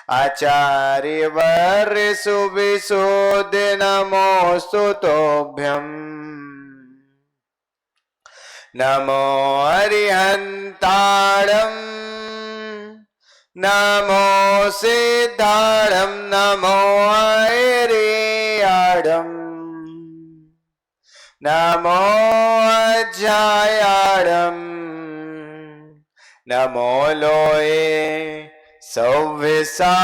आचार्यवर्य सुविशोद नमोस्तु तोभ्यम् नमो अरिहन्ताणम् नमो सिद्धाणम् नमो ऐरियाडम् नमो अज्जायाडम् नमो लोये सौविसाहुणम्।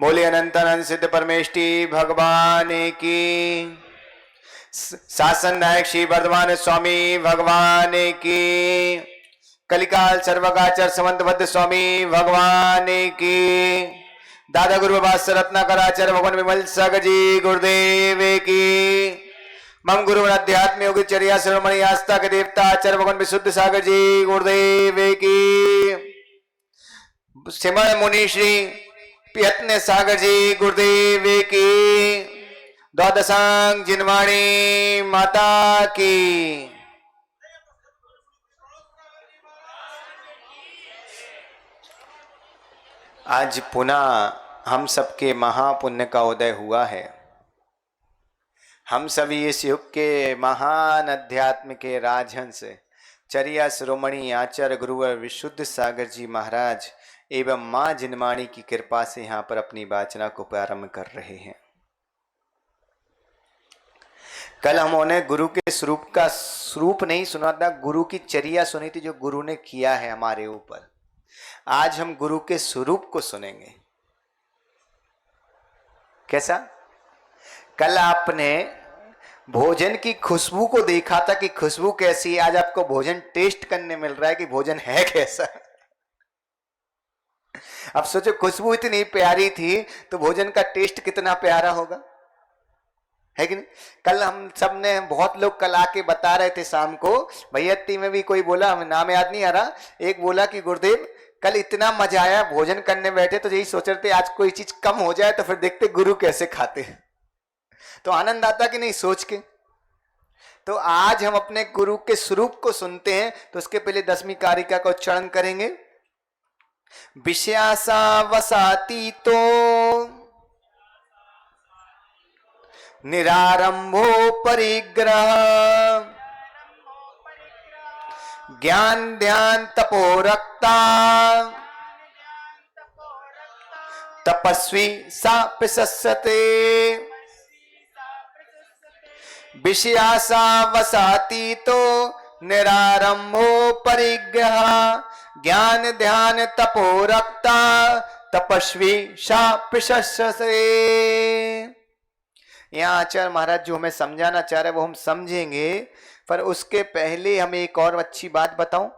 बोले अनंत अनंत सिद्ध परमेष्टि भगवान की, शासन नायक श्री वर्धमान स्वामी भगवान की, कलिकाल सर्वगाचर समंतबद्ध स्वामी भगवान की, दादा गुरु बाबा रत्नाकराचार्य भगवान विमल सागर जी गुरुदेव की, मम गुरु अध्यात्म योग चर्या श्रमणी आस्था के देवता आचार्य भगवान विशुद्ध सागर जी गुरुदेव की, सिमर मुनि श्री यत्न सागर जी गुरुदेव की, द्वादशांग जिनवाणी माता की। आज पुनः हम सबके महापुण्य का उदय हुआ है। हम सभी इस युग के महान अध्यात्म के राजहंस चर्या शिरोमणि आचार्य गुरुवर विशुद्ध सागर जी महाराज एवं मां जिनवाणी की कृपा से यहाँ पर अपनी वाचना को प्रारंभ कर रहे हैं। कल हमने गुरु के स्वरूप का स्वरूप नहीं सुना था, गुरु की चर्या सुनी थी जो गुरु ने किया है हमारे ऊपर। आज हम गुरु के स्वरूप को सुनेंगे। कैसा? कल आपने भोजन की खुशबू को देखा था कि खुशबू कैसी है, आज आपको भोजन टेस्ट करने मिल रहा है कि भोजन है कैसा। अब सोचो खुशबू इतनी प्यारी थी तो भोजन का टेस्ट कितना प्यारा होगा, है कि नहीं? कल हम सब ने बहुत लोग कल आके बता रहे थे शाम को, भैया में भी कोई बोला, हमें नाम याद नहीं आ रहा, एक बोला कि गुरुदेव कल इतना मजा आया, भोजन करने बैठे तो यही सोच रहे थे आज कोई चीज कम हो जाए तो फिर देखते गुरु कैसे खाते। तो आनंद आता कि नहीं सोच के। तो आज हम अपने गुरु के स्वरूप को सुनते हैं, तो उसके पहले 10वीं कारिका का उच्चारण करेंगे। विषयासा वसाती तो निरारंभो परिग्रह ज्ञान ध्यान तपो रक्ता तपस्वी सा प्रशस्यते। विषयासा वसाती तो निरारंभो परिग्रह ज्ञान ध्यान तपो रक्ता तपस्वी सा प्रशस्यते। यहाँ आचार्य महाराज जो हमें समझाना चाह रहे हैं वो हम समझेंगे, पर उसके पहले हमें एक और अच्छी बात बताऊं।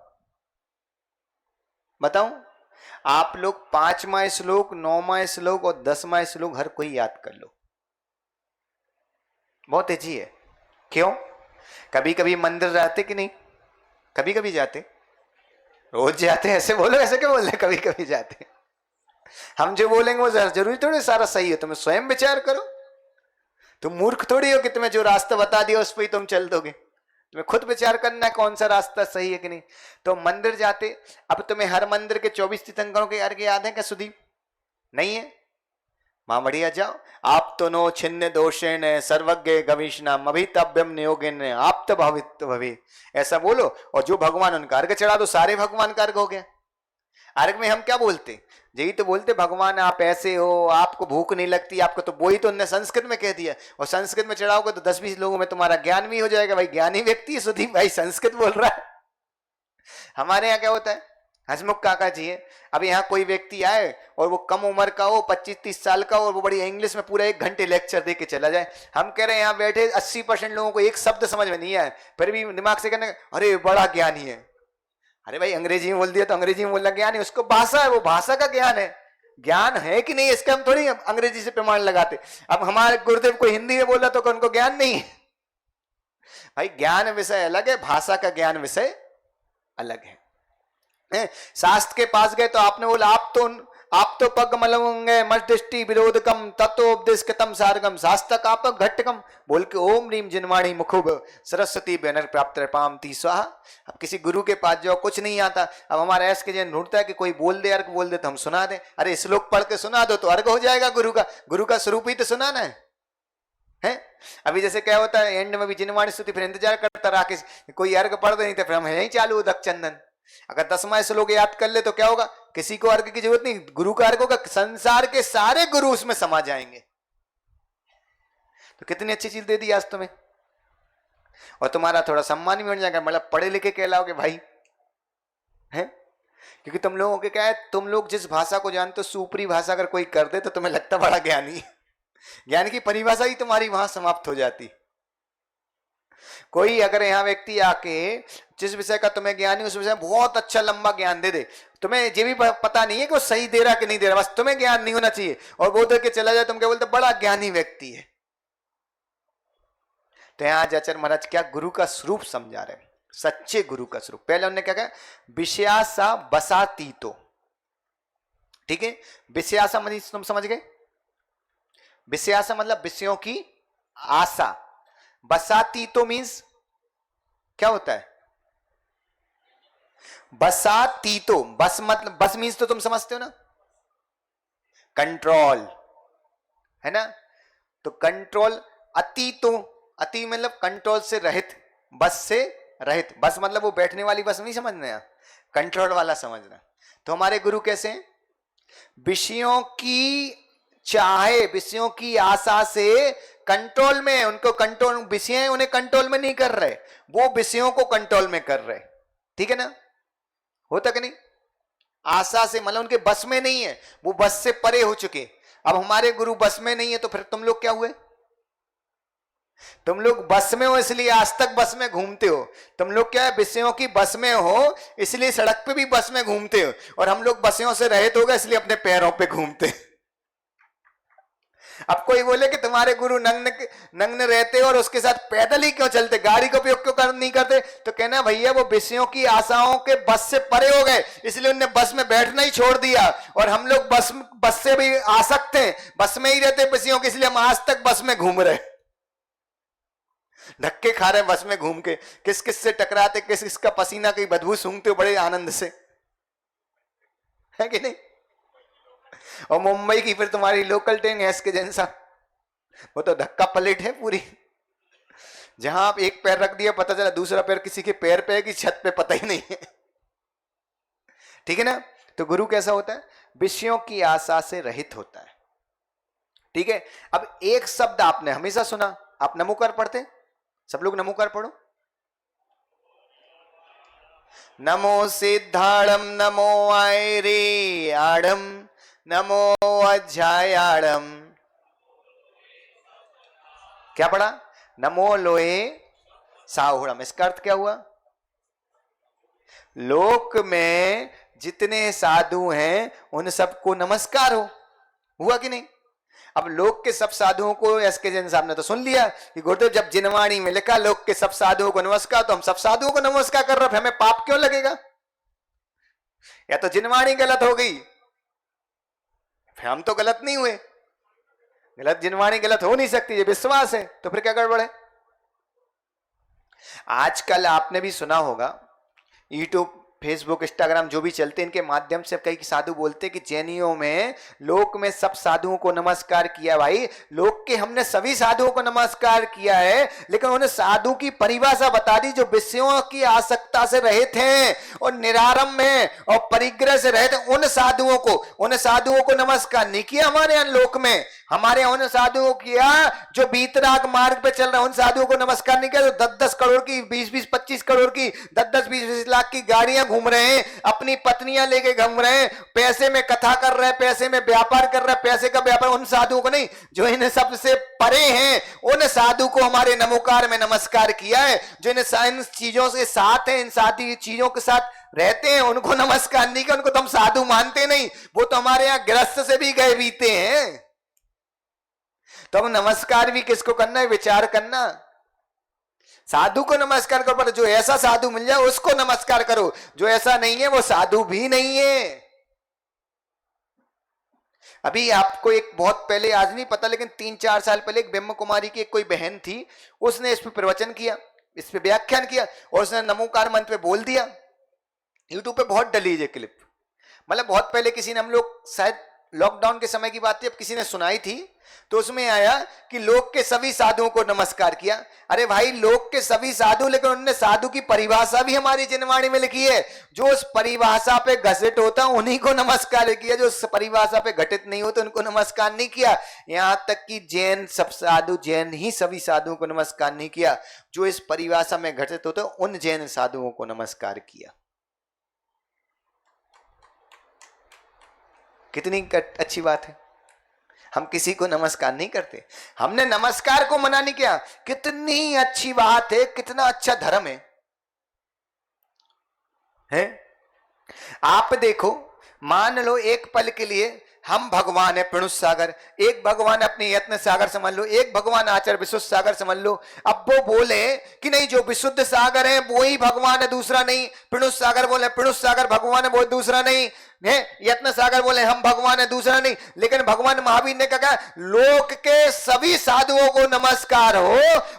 आप लोग 5वां श्लोक, 9वां श्लोक और 10वां श्लोक हर कोई याद कर लो। बहुत तेजी है। क्यों? कभी कभी मंदिर जाते कि नहीं? कभी कभी जाते, रोज जाते। ऐसे बोलो, ऐसे क्यों बोल रहे? कभी कभी जाते। हम जो बोलेंगे वो जरूरी थोड़ी सारा सही है, तुम्हें स्वयं विचार करो। तुम मूर्ख थोड़ी हो कि तुम्हें जो रास्ता बता दिया उस पर ही तुम चल दोगे। तुम्हें खुद विचार करना है कौन सा रास्ता सही है कि नहीं। तो मंदिर जाते, अब तुम्हें हर मंदिर के 24 तीर्थंकरों के अर्घ्य याद है क्या सुदीप? नहीं है? मां बढ़िया जाओ। आप तो नो छिन्न दोषेण सर्वज्ञ गवीषणाम अभितव्यम नियोगेन आप तो भवित भवे, ऐसा बोलो। और जो भगवान उनका अर्घ चढ़ा दो, सारे भगवान का अर्घ हो गया। अर्घ में हम क्या बोलते? यही तो बोलते भगवान आप ऐसे हो, आपको भूख नहीं लगती, आपको तो वही तो उन्होंने संस्कृत में कह दिया। और संस्कृत में चढ़ाओगे तो 10-20 लोगों में तुम्हारा ज्ञान भी हो जाएगा। भाई ज्ञानी व्यक्ति है सुधीप भाई, संस्कृत बोल रहा है। हमारे यहाँ क्या होता है, हसमुख काका जी है, अब यहाँ कोई व्यक्ति आए और वो कम उम्र का हो, 25-30 साल का हो, और वो बड़ी इंग्लिश में पूरा 1 घंटे लेक्चर दे के चला जाए। हम कह रहे हैं यहाँ बैठे 80% लोगों को एक शब्द समझ में नहीं आया, फिर भी दिमाग से कहने अरे बड़ा ज्ञानी है। अरे भाई अंग्रेजी में बोल दिया तो अंग्रेजी में बोलना ज्ञान है, उसको भाषा है, वो भाषा का ज्ञान है। ज्ञान है कि नहीं इसका हम थोड़ी अंग्रेजी से प्रमाण लगाते। अब हमारे गुरुदेव को हिंदी में बोला तो उनको ज्ञान नहीं है। भाई ज्ञान विषय अलग है, भाषा का ज्ञान विषय अलग है। शास्त्र के पास गए तो आपने बोला आप तो पग मलंगे मष्टि विरोधकम तत्वोपदेशकतम सारगम शास्तक आप घटकम बोल के ओम रीम जिनवाणी मुखुब सरस्वती बैनर प्राप्त पामती स्वाहा। अब किसी गुरु के पास जाओ, कुछ नहीं आता, अब हमारा ऐसे जन ढूंढता है कि कोई बोल दे, अर्घ बोल दे तो हम सुना दें। अरे श्लोक पढ़ के सुना दो तो अर्घ हो जाएगा गुरु का स्वरूप ही तो सुनाना है। अभी जैसे क्या होता है एंड में भी जिनवाणी स्तुति, फिर इंतजार करता रहा कि कोई अर्घ पढ़ दे, नहीं तो फिर हम यहीं चालू उदक चंदन। अगर 10वां श्लोक याद कर ले तो क्या होगा, किसी को अर्घ की जरूरत नहीं, गुरु का अर्घ होगा, संसार के सारे गुरु उसमें समा जाएंगे। तो कितनी अच्छी चीज दे दी आज तुम्हें, और तुम्हारा थोड़ा सम्मान भी बन जाएगा, मतलब पढ़े लिखे कहलाओगे भाई, हैं? क्योंकि तुम लोगों के क्या है, तुम लोग जिस भाषा को जानते हो सुपरी भाषा अगर कोई कर दे तो तुम्हें लगता बड़ा ज्ञानी। ज्ञान की परिभाषा ही तुम्हारी वहां समाप्त हो जाती। कोई अगर यहाँ व्यक्ति आके जिस विषय का तुम्हें ज्ञान है उस विषय में बहुत अच्छा लंबा ज्ञान दे दे, तुम्हें ये भी पता नहीं है कि वो सही दे रहा कि नहीं दे रहा, बस तुम्हें ज्ञान नहीं होना चाहिए, और वो दे के चला जाए, तुम क्या बोलते बड़ा ज्ञानी व्यक्ति है। तो यहाँ आचार्य महाराज क्या गुरु का स्वरूप समझा रहे, सच्चे गुरु का स्वरूप। पहले उन्होंने क्या कहा, विषयासा बसातीतो, ठीक है। विषयासा मतलब तुम समझ गए, विषयासा मतलब विषयों की आशा, बसातीतो मीन्स क्या होता है, बसातीतो, बस मतलब बस मीन्स तो तुम समझते हो ना, कंट्रोल है ना। तो कंट्रोल, अतीतो, अति मतलब कंट्रोल से रहित, बस से रहित, बस मतलब वो बैठने वाली बस नहीं समझना, कंट्रोल वाला समझना। तो हमारे गुरु कैसे हैं, विषयों की चाहे, विषयों की आशा से कंट्रोल में, उनको कंट्रोल, विषय उन्हें कंट्रोल में नहीं कर रहे, वो विषयों को कंट्रोल में कर रहे, ठीक है ना। होता कि नहीं, आशा से मतलब उनके बस में नहीं है, वो बस से परे हो चुके। अब हमारे गुरु बस में नहीं है तो फिर तुम लोग क्या हुए, तुम लोग बस में हो इसलिए आज तक बस में घूमते हो। तुम लोग क्या है, विषयों की बस में हो इसलिए सड़क पे भी बस में घूमते हो, और हम लोग बसों से रहित हो गए इसलिए अपने पैरों पे घूमते। अब कोई बोले कि तुम्हारे गुरु नग्न रहते और उसके साथ पैदल ही क्यों चलते, गाड़ी का उपयोग क्यों नहीं करते, तो कहना भैया वो विषयों की आशाओं के बस से परे हो गए इसलिए उन्होंने बस में बैठना ही छोड़ दिया, और हम लोग बस से भी आसक्त हैं, बस में ही रहते विषयों के, इसलिए हम आज तक बस में घूम रहे, धक्के खा रहे बस में घूम के, किस किस से टकराते, किस किसका पसीना की बदबू सूंघते हो बड़े आनंद से, है कि नहीं। और मुंबई की फिर तुम्हारी लोकल ट्रेन है इसके जैसा, वो तो धक्का पलट है पूरी, जहां आप एक पैर रख दिया पता चला दूसरा पैर किसी के पैर पे है कि छत पे पता ही नहीं है, ठीक है ना। तो गुरु कैसा होता है, विषयों की आशा से रहित होता है, ठीक है। अब एक शब्द आपने हमेशा सुना, आप नमोकार पढ़ते, सब लोग नमोकार पढ़ो, नमो सिद्धाड़म नमो आयरे आड़म नमो अध्यायाड़म, क्या पढ़ा, नमो लोहे साहुड़म। इसका अर्थ क्या हुआ, लोक में जितने साधु हैं उन सबको नमस्कार हो, हुआ कि नहीं। अब लोक के सब साधुओं को, एस के जैन साहब ने तो सुन लिया कि गुरुदेव जब जिनवाणी में लिखा लोक के सब साधुओं को नमस्कार, तो हम सब साधुओं को नमस्कार कर रहे, हमें पाप क्यों लगेगा, या तो जिनवाणी गलत हो गई, फिर हम तो गलत नहीं हुए, गलत जिनवाणी गलत हो नहीं सकती, ये विश्वास है, तो फिर क्या गड़बड़ है। आजकल आपने भी सुना होगा यूट्यूब फेसबुक इंस्टाग्राम जो भी चलते हैं, इनके माध्यम से कई साधु बोलते हैं कि जैनियों में लोक में सब साधुओं को नमस्कार किया। भाई लोक के हमने सभी साधुओं को नमस्कार किया है, लेकिन उन्हें साधु की परिभाषा बता दी जो विषयों की आसक्ता से रहित हैं और निरारंभ में और परिग्रह से रहित, उन साधुओं को नमस्कार नहीं किया हमारे यहाँ लोक में। हमारे यहाँ उन साधुओं किया जो बीतराग मार्ग पे चल रहे हैं, उन साधुओं को नमस्कार नहीं किया जो 10-10 करोड़ की, 20-20, 25 करोड़ की, 10-10, 20-20 लाख की गाड़ियां घूम रहे हैं, अपनी पत्नियां लेके घूम रहे हैं, पैसे में कथा कर रहे हैं, पैसे में व्यापार कर रहे हैं, पैसे का व्यापार, उन साधुओं को नहीं, जो इन्हें सबसे परे हैं उन साधु को हमारे नमोकार में नमस्कार किया है। जो इन चीजों के साथ है, इन साथी चीजों के साथ रहते हैं, उनको नमस्कार नहीं किया, उनको तो हम साधु मानते नहीं, वो तो हमारे यहाँ गृहस्थ से भी गए बीते हैं। तो हम नमस्कार भी किसको करना है, विचार करना। साधु को नमस्कार करो, पर जो ऐसा साधु मिल जाए उसको नमस्कार करो, जो ऐसा नहीं है वो साधु भी नहीं है। अभी आपको एक बहुत पहले, आज नहीं पता, लेकिन 3-4 साल पहले एक ब्रह्म कुमारी की एक कोई बहन थी, उसने इस पे प्रवचन किया, इस पे व्याख्यान किया और उसने नमोकार मंत्र पे बोल दिया। यूट्यूब पे बहुत डली है क्लिप, मतलब बहुत पहले किसी ने, हम लोग शायद लॉकडाउन के समय की बात थी, अब किसी ने सुनाई थी, तो उसमें आया कि लोक के सभी साधुओं को नमस्कार किया। अरे भाई, लोक के सभी साधु, लेकिन उन्होंने साधु की परिभाषा भी हमारी जनवाणी में लिखी है। जो उस परिभाषा पे घटित होता उन्हीं को नमस्कार किया, जो उस परिभाषा पे घटित नहीं होते उनको नमस्कार नहीं किया। यहां तक कि जैन सब साधु, जैन ही सभी साधुओं को नमस्कार नहीं किया, जो इस परिभाषा में घटित होते उन जैन साधुओं को नमस्कार किया। कितनी अच्छी बात है। हम किसी को नमस्कार नहीं करते, हमने नमस्कार को मना नहीं किया। कितनी अच्छी बात है, कितना अच्छा धर्म है? आप देखो, मान लो एक पल के लिए हम भगवान है पिणुष सागर, एक भगवान अपनी यत्न सागर समझ लो, एक भगवान आचार्य विशुद्ध सागर समझ लो। अब वो बोले कि नहीं, जो विशुद्ध सागर है वो ही भगवान है, दूसरा नहीं। पिणुष सागर बोले पिणुष सागर भगवान है, वो दूसरा नहीं है। यत्न सागर बोले हम भगवान है, दूसरा नहीं। लेकिन भगवान महावीर ने कहा लोक के सभी साधुओं को नमस्कार हो,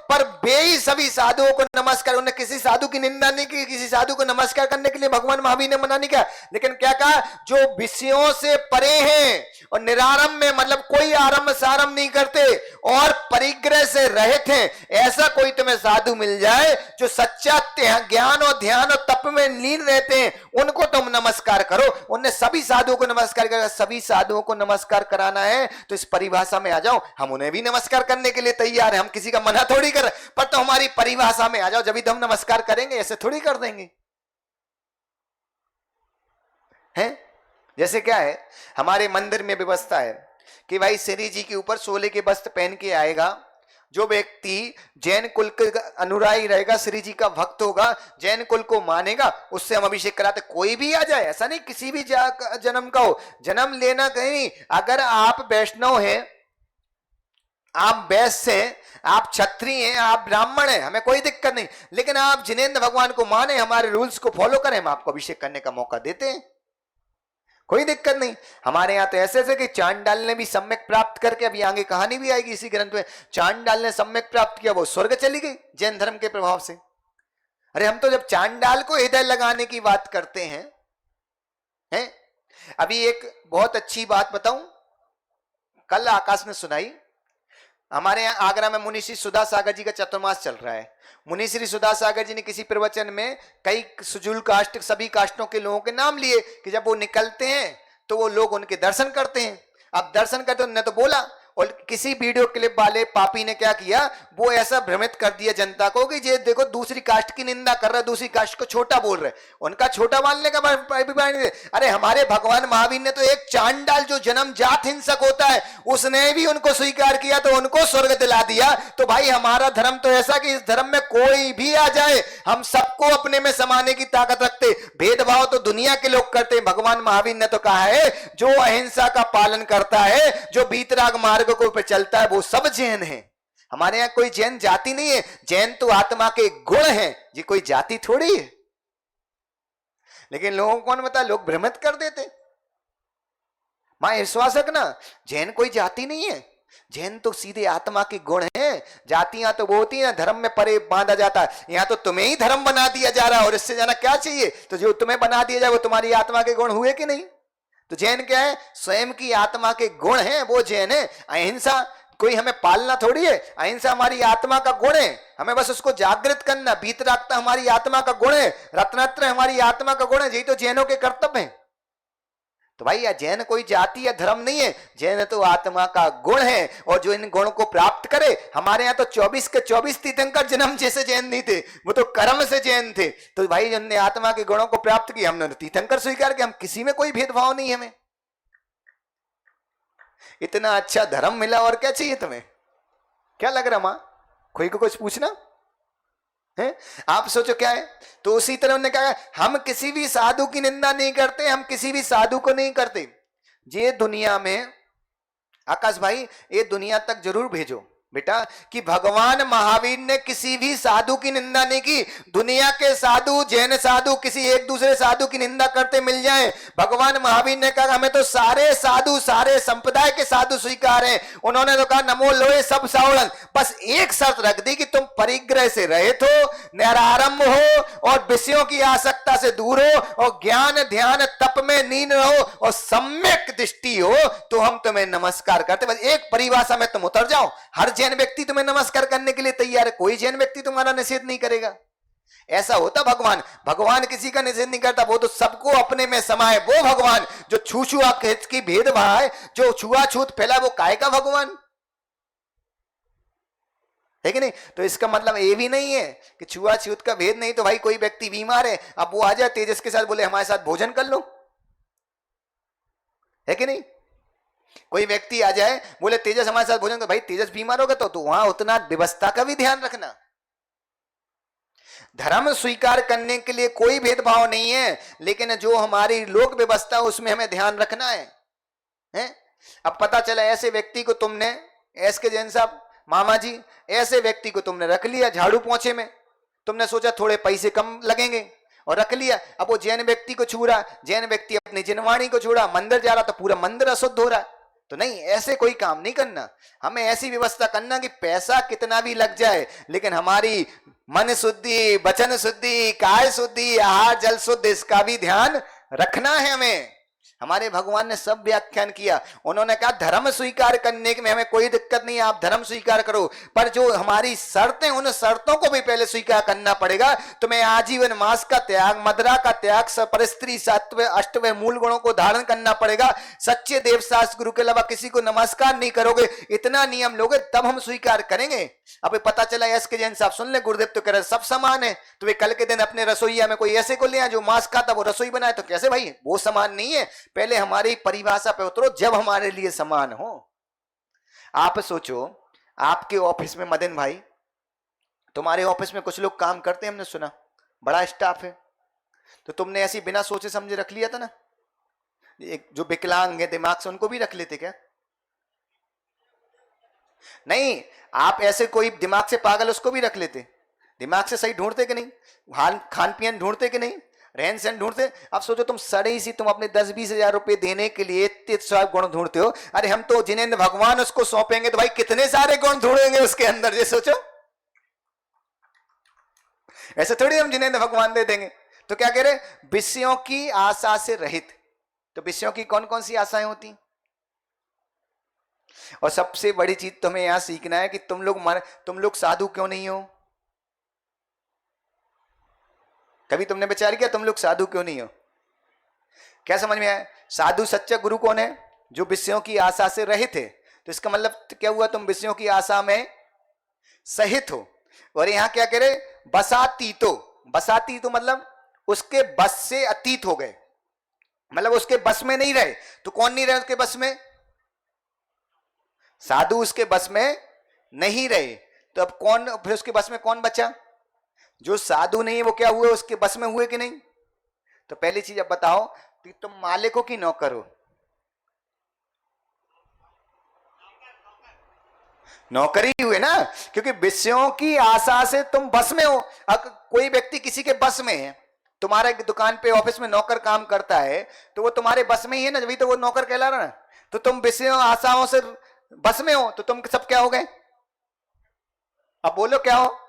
पर वे सभी साधुओं को नमस्कार। उन्होंने किसी साधु की निंदा नहीं की, किसी साधु को नमस्कार करने के लिए भगवान महावीर ने मना नहीं किया। लेकिन क्या कहा, जो विषयों से परे हैं और निरारंभ में, मतलब कोई आरंभ सारंभ नहीं करते और परिग्रह से रहित हैं, ऐसा कोई तुम्हें साधु मिल जाए जो सच्चा ज्ञान और ध्यान और तप में लीन रहते हैं, उनको तुम नमस्कार करो। उनने सभी साधुओं को नमस्कार करा। सभी साधुओं को नमस्कार कराना है तो इस परिभाषा में आ जाओ, हम उन्हें भी नमस्कार करने के लिए तैयार हैं, हम किसी का मना थोड़ी कर, पर तो हमारी परिभाषा में आ जाओ, जब भी तो हम नमस्कार करेंगे, ऐसे थोड़ी कर देंगे हैं। जैसे क्या है, हमारे मंदिर में व्यवस्था है कि भाई श्री जी के ऊपर सोले के वस्त्र पहन के आएगा जो व्यक्ति जैन कुल का अनुरागी रहेगा, श्री जी का भक्त होगा, जैन कुल को मानेगा, उससे हम अभिषेक कराते। कोई भी आ जाए, ऐसा नहीं किसी भी जन्म का हो, जन्म लेना कहीं। अगर आप वैष्णव हैं, आप वैश्य हैं, आप क्षत्रिय हैं, आप ब्राह्मण हैं, हमें कोई दिक्कत नहीं। लेकिन आप जिनेंद्र भगवान को माने, हमारे रूल्स को फॉलो करें, हम आपको अभिषेक करने का मौका देते हैं, कोई दिक्कत नहीं। हमारे यहाँ तो ऐसे ऐसे कि चांडाल ने भी सम्यक प्राप्त करके, अभी आगे कहानी भी आएगी इसी ग्रंथ में, चांडाल ने सम्यक प्राप्त किया, वो स्वर्ग चली गई जैन धर्म के प्रभाव से। अरे हम तो जब चांडाल को हृदय लगाने की बात करते हैं? अभी एक बहुत अच्छी बात बताऊं, कल आकाश ने सुनाई। हमारे यहाँ आगरा में मुनि श्री सुधा सागर जी का चतुर्मास चल रहा है। मुनि श्री सुधा सागर जी ने किसी प्रवचन में कई सुजूल कास्ट, सभी कास्टों के लोगों के नाम लिए कि जब वो निकलते हैं तो वो लोग उनके दर्शन करते हैं। अब दर्शन करते उन्होंने तो बोला, और किसी वीडियो क्लिप वाले पापी ने क्या किया, वो ऐसा भ्रमित कर दिया जनता को कि ये देखो दूसरी कास्ट की निंदा कर रहा है, दूसरी कास्ट को छोटा बोल रहे, उनका छोटा मानने का अभिप्राय नहीं। अरे हमारे भगवान महावीर ने तो एक चांडाल जो जन्म जात हिंसक होता है उसने भी उनको स्वीकार किया तो उनको स्वर्ग दिला दिया। तो भाई हमारा धर्म तो ऐसा कि इस धर्म में कोई भी आ जाए, हम सबको अपने में समाने की ताकत रखते। भेदभाव तो दुनिया के लोग करते, भगवान महावीर ने तो कहा है जो अहिंसा का पालन करता है, जो बीतराग मार्ग को पे चलता है, वो सब जैन है। हमारे यहां कोई जैन जाति नहीं है, जैन तो आत्मा के गुण हैं, ये कोई जाति थोड़ी है। लेकिन लोगों को कौन बता, लोग भ्रमित कर देते। मां विश्वास रखना, जैन कोई जाति नहीं है, जैन तो सीधे आत्मा के गुण हैं। जातियां तो वो होती हैं धर्म में परे बांधा जाता है, यहां तो तुम्हें ही धर्म बना दिया जा रहा है, और इससे जाना क्या चाहिए। तो जो तुम्हें बना दिया जाए वो तुम्हारी आत्मा के गुण हुए कि नहीं। तो जैन क्या है, स्वयं की आत्मा के गुण हैं, वो जैन है। अहिंसा कोई हमें पालना थोड़ी है, अहिंसा हमारी आत्मा का गुण है, हमें बस उसको जागृत करना। बीतरागता हमारी आत्मा का गुण है, रत्नत्र हमारी आत्मा का गुण है, यही तो जैनों के कर्तव्य है। तो भाई जैन कोई जाति या धर्म नहीं है, जैन तो आत्मा का गुण है, और जो इन गुणों को प्राप्त करे। हमारे यहाँ तो 24 के 24 तीर्थंकर जन्म जैसे जैन नहीं थे, वो तो कर्म से जैन थे। तो भाई जिनने आत्मा के गुणों को प्राप्त किया, हमने तीर्थंकर स्वीकार किया, हम किसी में कोई भेदभाव नहीं है। हमें इतना अच्छा धर्म मिला, और क्या चाहिए तुम्हें। क्या लग रहा मां, कोई को कुछ पूछना है? आप सोचो क्या है। तो उसी तरह उन्होंने कहा, हम किसी भी साधु की निंदा नहीं करते, हम किसी भी साधु को नहीं करते। ये दुनिया में आकाश भाई, ये दुनिया तक जरूर भेजो, बेटा कि भगवान महावीर ने किसी भी साधु की निंदा नहीं की। दुनिया के साधु, जैन साधु किसी एक दूसरे साधु की निंदा करते मिल जाएं, भगवान महावीर ने कहा हमें तो सारे साधु, सारे संप्रदाय के साधु स्वीकार हैं। उन्होंने तो कहा नमो लोए सब सावड़न, बस एक शर्त रख दी कि तुम परिग्रह से रहित हो, निरारंभ हो और विषयों की आसक्ता से दूर हो और ज्ञान ध्यान तप में लीन रहो और सम्यक दृष्टि हो, तो हम तुम्हें नमस्कार करते। बस एक परिभाषा में तुम उतर जाओ, हर जैन व्यक्ति तुम्हें नमस्कार करने के लिए तैयार है, कोई जैन व्यक्ति तुम्हारा निषेध नहीं करेगा। ऐसा होता भगवान, भगवान किसी का निषेध नहीं करता, वो तो सबको अपने में समाये। वो भगवान जो छूछूत की भेदभाव है, जो छुआछूत फैला, वो काय का भगवान है कि नहीं। तो इसका मतलब ये भी नहीं है कि छुआछूत का भेद नहीं, तो भाई कोई व्यक्ति बीमार है, अब वो आ जाए तेजस के साथ बोले हमारे साथ भोजन कर लो, है कि नहीं। कोई व्यक्ति आ जाए बोले तेजस हमारे साथ भोजन कर, भाई तेजस बीमार होगा तो वहां उतना व्यवस्था का भी ध्यान रखना। धर्म स्वीकार करने के लिए कोई भेदभाव नहीं है, लेकिन जो हमारी लोक व्यवस्था उसमें हमें ध्यान रखना है? अब पता चला ऐसे व्यक्ति को तुमने, एस के जैन साहब मामा जी, ऐसे व्यक्ति को तुमने रख लिया झाड़ू पोंछे में, तुमने सोचा थोड़े पैसे कम लगेंगे और रख लिया। अब वो जैन व्यक्ति को छू रहा, जैन व्यक्ति अपनी जिनवाणी को छू रहा, मंदिर जा रहा तो पूरा मंदिर अशुद्ध हो रहा। तो नहीं, ऐसे कोई काम नहीं करना। हमें ऐसी व्यवस्था करना कि पैसा कितना भी लग जाए, लेकिन हमारी मन शुद्धि, वचन शुद्धि, काय शुद्धि, आहार जल शुद्ध, इसका भी ध्यान रखना है हमें। हमारे भगवान ने सब व्याख्यान किया। उन्होंने कहा धर्म स्वीकार करने में हमें कोई दिक्कत नहीं है, आप धर्म स्वीकार करो, पर जो हमारी शर्तें, उन शर्तों को भी पहले स्वीकार करना पड़ेगा। तुम्हें आजीवन मांस का त्याग, मदिरा का त्याग, परस्त्री, सत्व, अष्टव मूल गुणों को धारण करना पड़ेगा। सच्चे देवशास्त्र गुरु के अलावा किसी को नमस्कार नहीं करोगे, इतना नियम लोगे तब हम स्वीकार करेंगे। अब पता चला एस के जैन साहब सुन ले, गुरुदेव तो कह रहे सब समान है, तो वे कल के दिन अपने रसोईया में कोई ऐसे को ले आए जो मांस खाता वो रसोई बनाए, तो कैसे भाई, वो समान नहीं है। पहले हमारी परिभाषा पे उतरो जब हमारे लिए समान हो। आप सोचो, आपके ऑफिस में मदन भाई, तुम्हारे ऑफिस में कुछ लोग काम करते हैं, हमने सुना बड़ा स्टाफ है, तो तुमने ऐसी बिना सोचे समझे रख लिया था ना, एक जो विकलांग है दिमाग से, उनको भी रख लेते क्या? नहीं, आप ऐसे कोई दिमाग से पागल उसको भी रख लेते। दिमाग से सही ढूंढते कि नहीं, हाल खान पीन ढूंढते कि नहीं, रहन सहन ढूंढते। अब सोचो तुम सड़ी सी, तुम अपने 10-20 हजार रुपए देने के लिए इतने सारे गुण ढूंढते हो। अरे हम तो जिन्हें भगवान उसको सौंपेंगे तो भाई कितने सारे गुण ढूंढेंगे उसके अंदर, ये सोचो। ऐसे थोड़ी हम जिन्हें भगवान दे देंगे। तो क्या कह रहे, विषयों की आशा से रहित। तो विषयों की कौन कौन सी आशाएं होती? और सबसे बड़ी चीज तुम्हें यहां सीखना है कि तुम लोग साधु क्यों नहीं हो। कभी तुमने विचार किया तुम लोग साधु क्यों नहीं हो? क्या समझ में आया? साधु सच्चा गुरु कौन है? जो विषयों की आशा से रहित है। तो इसका मतलब क्या हुआ, तुम विषयों की आशा में सहित हो। और यहां क्या कह रहे, बसातीतो। बसातीतो मतलब उसके बस से अतीत हो गए, मतलब उसके बस में नहीं रहे। तो कौन नहीं रहे उसके बस में? साधु उसके बस में नहीं रहे। तो अब कौन, फिर उसके बस में कौन बचा? जो साधु नहीं है वो क्या हुए, उसके बस में हुए कि नहीं? तो पहली चीज अब बताओ कि तुम मालिक हो कि नौकर हो? नौकरी हुए ना, क्योंकि विषयों की आशा से तुम बस में हो। अब कोई व्यक्ति किसी के बस में है, तुम्हारे दुकान पे ऑफिस में नौकर काम करता है, तो वो तुम्हारे बस में ही है ना, जब तो वो नौकर कहला रहा ना। तो तुम विषयों आशाओं से बस में हो, तो तुम सब क्या हो गए? अब बोलो क्या हो?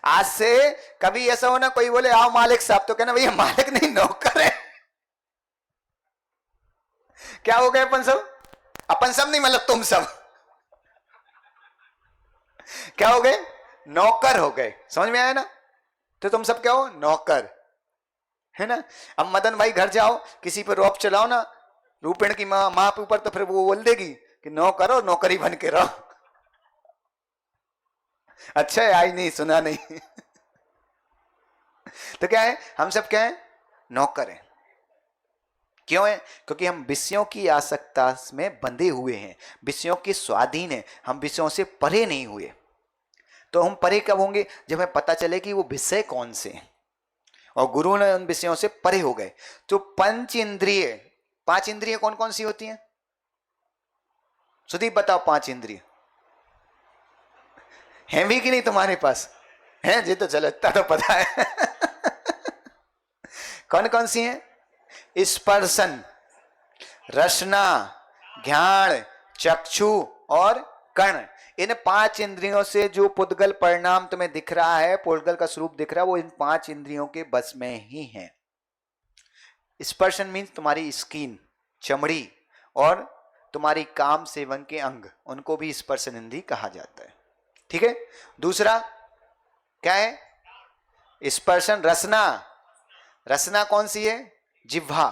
आज से कभी ऐसा हो ना, कोई बोले आओ मालिक साहब, तो कहना भैया मालिक नहीं नौकर है। क्या हो गए अपन सब? अपन सब नहीं, मतलब तुम सब क्या हो गए? नौकर हो गए। समझ में आया ना? तो तुम सब क्या हो? नौकर, है ना। अब मदन भाई घर जाओ, किसी पर रौब चलाओ ना, रूपेण की मां पे ऊपर, तो फिर वो बोल देगी कि नौकर हो, नौकरी बन के रहो। अच्छा है, आई नहीं, सुना नहीं। तो क्या है, हम सब क्या है? नौकर हैं। क्यों है? क्योंकि हम विषयों की आसक्ता में बंधे हुए हैं, विषयों के स्वाधीन है, हम विषयों से परे नहीं हुए। तो हम परे कब होंगे? जब हमें पता चले कि वो विषय कौन से हैं और गुरु ने उन विषयों से परे हो गए। तो पंच इंद्रिय, 5 इंद्रिय कौन कौन सी होती हैं? सुदीप बताओ, 5 इंद्रिय। है भी कि नहीं तुम्हारे पास? है जी, तो चलो इतना तो पता है। कौन कौन सी है? स्पर्शन, रसना, घ्राण, चक्षु और कर्ण। इन 5 इंद्रियों से जो पुद्गल परिणाम तुम्हें दिख रहा है, पुद्गल का स्वरूप दिख रहा है, वो इन 5 इंद्रियों के बस में ही है। स्पर्शन मीन्स तुम्हारी स्किन, चमड़ी, और तुम्हारी काम सेवन के अंग, उनको भी स्पर्शन इंद्रिय कहा जाता है। ठीक है। दूसरा क्या है? स्पर्शन, रसना। रसना कौन सी है? जिह्वा।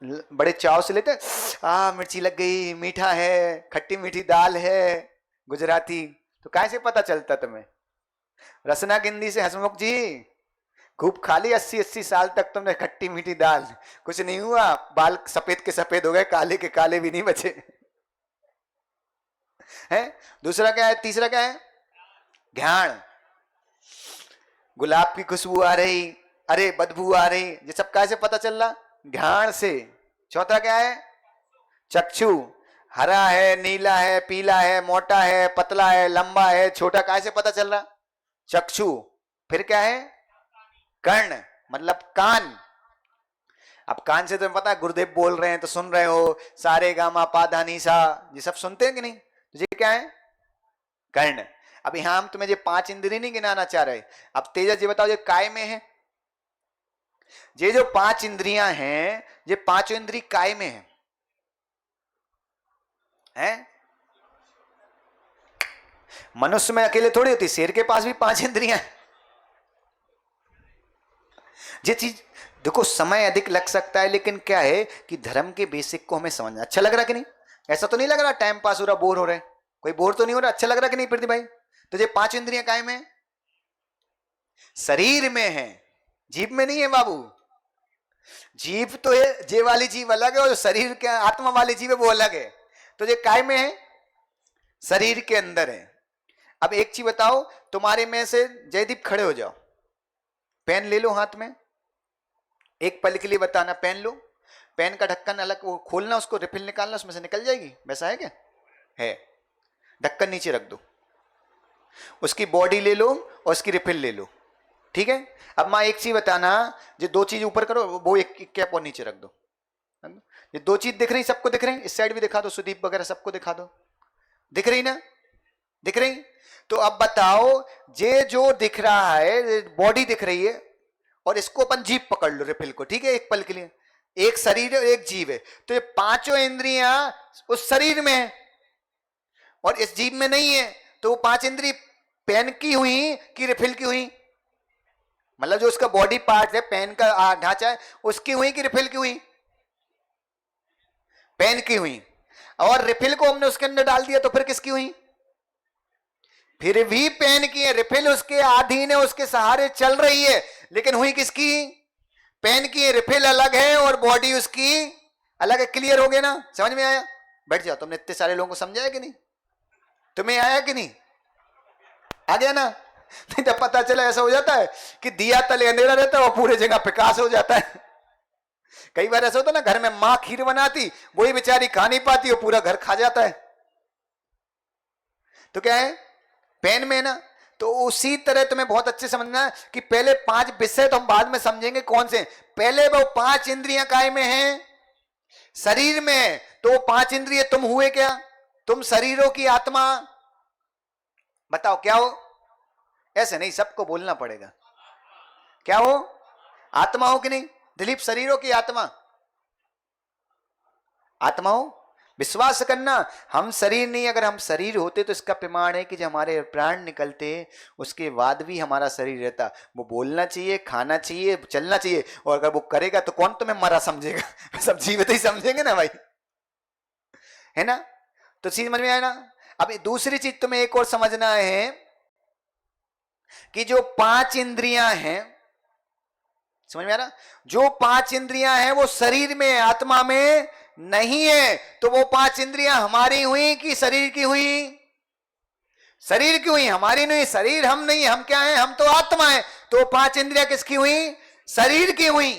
बड़े चाव से लेते, मिर्ची लग गई, मीठा है, खट्टी मीठी दाल है, गुजराती। तो कैसे पता चलता तुम्हें? रसना गिंदी से हसमुख जी खूब खा ली, 80-80 साल तक तुमने खट्टी मीठी दाल, कुछ नहीं हुआ, बाल सफेद के सफेद हो गए, काले के काले भी नहीं बचे। है। दूसरा क्या है? तीसरा क्या है? घ्राण। गुलाब की खुशबू आ रही, अरे बदबू आ रही, ये सब कैसे पता चल रहा? घ्राण से। चौथा क्या है? चक्षु। हरा है, नीला है, पीला है, मोटा है, पतला है, लंबा है, छोटा, कैसे पता चल रहा? चक्षु। फिर क्या है? कर्ण, मतलब कान। अब कान से तुम्हें पता है, गुरुदेव बोल रहे हैं तो सुन रहे हो, सारे गामा पा धा नी सा, ये सब सुनते हैं कि नहीं? तो ये क्या है? कर्ण। अब यहां हम तुम्हें ये 5 इंद्रिय नहीं गिनाना चाह रहे। अब तेजस जी बताओ, ये काय में है? ये जो 5 इंद्रियां हैं, ये 5 इंद्रिय काय में है? हैं? मनुष्य में अकेले थोड़ी होती, शेर के पास भी 5 इंद्रियां हैं। ये चीज देखो, समय अधिक लग सकता है, लेकिन क्या है कि धर्म के बेसिक को हमें समझना। अच्छा लग रहा कि नहीं? ऐसा तो नहीं लग रहा टाइम पास हो रहा, बोर हो रहे? कोई बोर तो नहीं हो रहा? अच्छा लग रहा कि नहीं प्रदीप भाई? तो ये 5 इंद्रियां काय में? शरीर में है, जीभ में नहीं है बाबू। जीभ तो है, जे वाली जीभ अलग है, और शरीर के आत्मा वाली जीभ है वो अलग है। तो ये काय में है? शरीर के अंदर है। अब एक चीज बताओ, तुम्हारे में से जयदीप खड़े हो जाओ, पेन ले लो हाथ में, एक पल के लिए बताना, पेन लो, पेन का ढक्कन अलग वो खोलना, उसको रिफिल निकालना, उसमें से निकल जाएगी, वैसा है क्या? है। ढक्कन नीचे रख दो, उसकी बॉडी ले लो और उसकी रिफिल ले लो। ठीक है। अब मां एक चीज बताना, जो 2 चीज ऊपर करो, वो एक कैप और नीचे रख दो। ये 2 चीज दिख रही, सबको दिख रही? इस साइड भी दिखा दो, सुदीप वगैरह सबको दिखा दो, दिख रही ना? दिख रही? तो अब बताओ, ये जो दिख रहा है, बॉडी दिख रही है, और इसको अपन जीभ पकड़ लो रिफिल को, ठीक है, एक पल के लिए। एक शरीर है और एक जीभ है, तो ये 5 इंद्रियां उस शरीर में है और इस जीभ में नहीं है। तो वो 5 इंद्रिय पेन की हुई कि रिफिल की हुई? मतलब जो उसका बॉडी पार्ट है, पेन का ढांचा है, उसकी हुई कि रिफिल की हुई? पेन की हुई। और रिफिल को हमने उसके अंदर डाल दिया तो फिर किसकी हुई? फिर भी पेन की है, रिफिल उसके अधीन है, उसके सहारे चल रही है, लेकिन हुई किसकी? पेन की है। रिफिल अलग है और बॉडी उसकी अलग है। क्लियर हो गया ना? समझ में आया? बैठ जाओ, तुमने इतने सारे लोगों को समझाया कि नहीं? तुम्हें आया कि नहीं? आ गया ना? नहीं तो पता चला ऐसा हो जाता है कि दिया तले अंधेरा रहता है और पूरे जगह प्रकाश हो जाता है। कई बार ऐसा होता है ना, घर में मां खीर बनाती, वही बेचारी खा नहीं पाती और पूरा घर खा जाता है। तो क्या है? पेन में ना। तो उसी तरह तुम्हें बहुत अच्छे समझना कि पहले 5 विषय तो हम बाद में समझेंगे कौन से। पहले वो 5 इंद्रियां काय में हैं? शरीर में। तो वो 5 इंद्रिय तुम हुए क्या? तुम शरीरों की आत्मा। बताओ क्या हो? ऐसे नहीं, सबको बोलना पड़ेगा। क्या हो? आत्मा हो कि नहीं? दिलीप, शरीरों की आत्मा, आत्मा हो? विश्वास करना, हम शरीर नहीं। अगर हम शरीर होते तो इसका प्रमाण है कि जब हमारे प्राण निकलते उसके बाद भी हमारा शरीर रहता। वो बोलना चाहिए, खाना चाहिए, चलना चाहिए, और अगर वो करेगा तो कौन तुम्हें मरा समझेगा? सब जीवित ही समझेंगे ना भाई, है ना? तो चीज समझ में आया ना? अब दूसरी चीज तुम्हें एक और समझना है कि जो 5 इंद्रियां हैं, समझ में आ रहा? जो 5 इंद्रियां हैं वो शरीर में, आत्मा में नहीं है। तो वो 5 इंद्रियां हमारी हुई कि शरीर की हुई? शरीर की हुई, हमारी नहीं। शरीर हम नहीं, हम क्या है? हम तो आत्मा है। तो 5 इंद्रियां किसकी हुई? शरीर की हुई।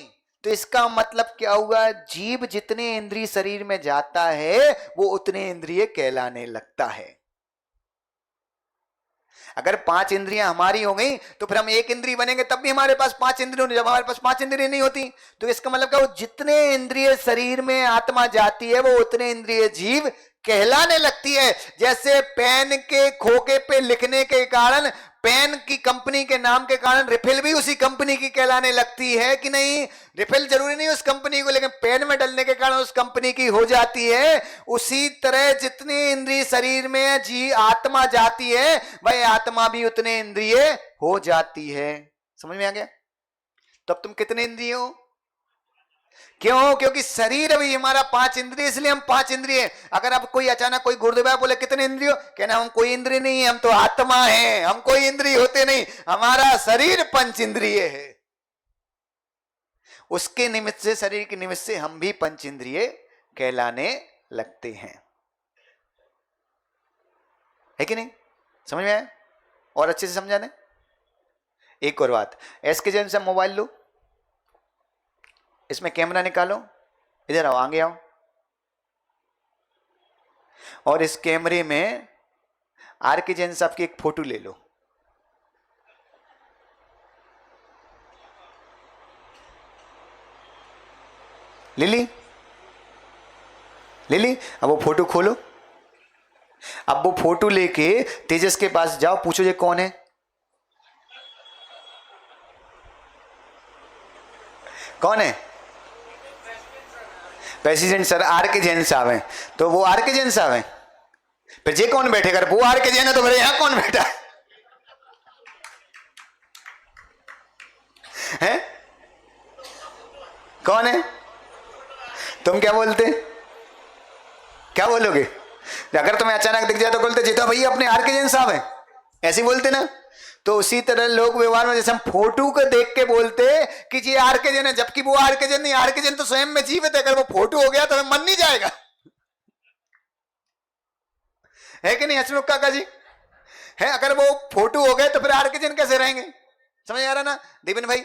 तो इसका मतलब क्या हुआ? जीव जितने इंद्रिय शरीर में जाता है वो उतने इंद्रिय कहलाने लगता है। अगर 5 इंद्रियां हमारी हो गई तो फिर हम एक इंद्रिय बनेंगे, तब भी हमारे पास 5 इंद्रिय होने, जब हमारे पास 5 इंद्रिय नहीं होती तो इसका मतलब क्या, वो जितने इंद्रिय शरीर में आत्मा जाती है वो उतने इंद्रिय जीव कहलाने लगती है। जैसे पेन के खोखे पे लिखने के कारण, पेन की कंपनी के नाम के कारण रिफिल भी उसी कंपनी की कहलाने लगती है कि नहीं? रिफिल जरूरी नहीं उस कंपनी को, लेकिन पेन में डलने के कारण उस कंपनी की हो जाती है। उसी तरह जितनी इंद्रिय शरीर में जी आत्मा जाती है, वह आत्मा भी उतने इंद्रिय हो जाती है। समझ में आ गया? तब तुम कितने इंद्रिय हो? क्यों? क्योंकि शरीर अभी हमारा 5 इंद्रिय, इसलिए हम 5 इंद्रिय। अगर अब कोई अचानक कोई गुरुदेव बोले कितने इंद्रिय हो, कहना हम कोई इंद्रिय नहीं है, हम तो आत्मा हैं, हम कोई इंद्रिय होते नहीं, हमारा शरीर 5 इंद्रिय है। उसके निमित्त से, शरीर के निमित्त से हम भी 5 इंद्रिय कहलाने लगते हैं, है कि नहीं? समझ में आया? और अच्छे से समझाने। एक और बात, एसके जैन से मोबाइल लो, इसमें कैमरा निकालो, इधर आओ, आगे आओ, और इस कैमरे में आर के जैन साहब की एक फोटो ले लो। ले ली? ले ली? अब वो फोटो खोलो। अब वो फोटो लेके तेजस के पास जाओ, पूछो ये कौन है? कौन है? प्रेसिडेंट सर आर के जैन साहब हैं। तो वो आर के जैन साहब हैं, फिर जे कौन बैठेगा? वो आर के जैन है तो मेरे यहां कौन बैठा है? कौन है? तुम क्या बोलते? क्या बोलोगे? अगर तुम्हें अचानक दिख जाए तो बोलते जीता भैया अपने आर के जैन साहब हैं, ऐसे बोलते ना? तो उसी तरह लोग व्यवहार में जैसे हम फोटो को देख के बोलते कि जी आर के जैन है, जबकि वो आर के जैन नहीं, आर के जैन तो स्वयं में जीवित है। अगर वो फोटो हो गया तो हमें मन नहीं जाएगा, है कि नहीं हसमुख काका जी? है, अगर वो फोटो हो गए तो फिर आर के जैन कैसे रहेंगे? समझ आ रहा ना देविन भाई?